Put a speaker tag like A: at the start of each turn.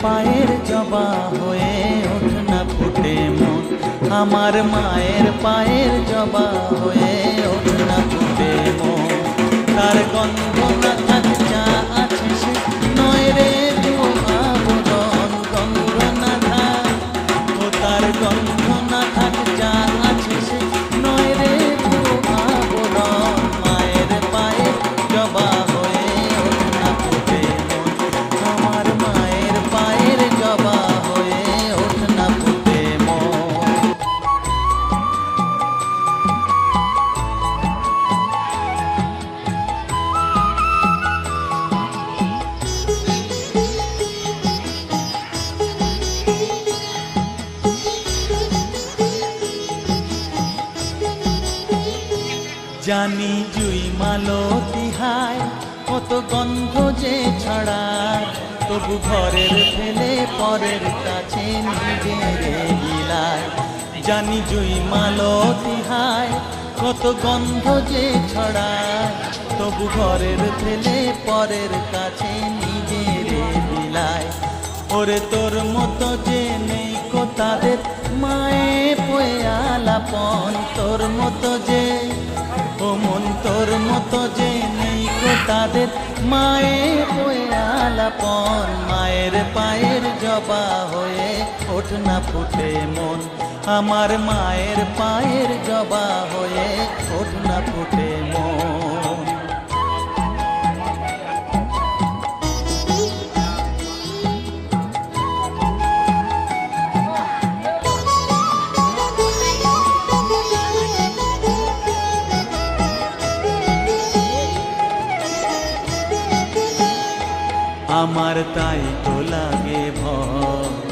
A: পায়ের জবা হয়ে ওঠ না ফুটে মন, আমার মায়ের পায়ের জবা হয়ে ওঠ না ফুটে মন। তার গন্ধ না থাক যা আছে সে নয় রে আবরণ, গন্ধ না থাক ও তার গন্ধ না থাক যা আছে সে নয় রে আবরণ। মায়ের পায়ের জবা হয়ে ওঠ না ফুটে মন, আমার মায়ের পায়ের জবা হয়ে ওঠ না ফুটে মন। জানি জুই মালতী হায় কত গন্ধ যে ছড়ায়, তবু ঘরের ফেলে পরের কাছে নিজের গিলায়। জানি জুই মালতী হায় কত গন্ধ যে ছড়ায়, তবু ঘরের ফেলে পরের কাছে নিজের বিলায়। ওরে তোর মতো যে নেই কো তাদের মায়ে পয়ে আলাপন, তোর মতো যে ও মন তোর মতো যে নেই কো তাদের মায়ে পয়ে আলাপন। মায়ের পায়ের জবা হয়ে ওঠ না ফুটে মন, আমার মায়ের পায়ের জবা হয়ে ওঠ না ফুটে মন। আমার তাই তো লাগে ভয়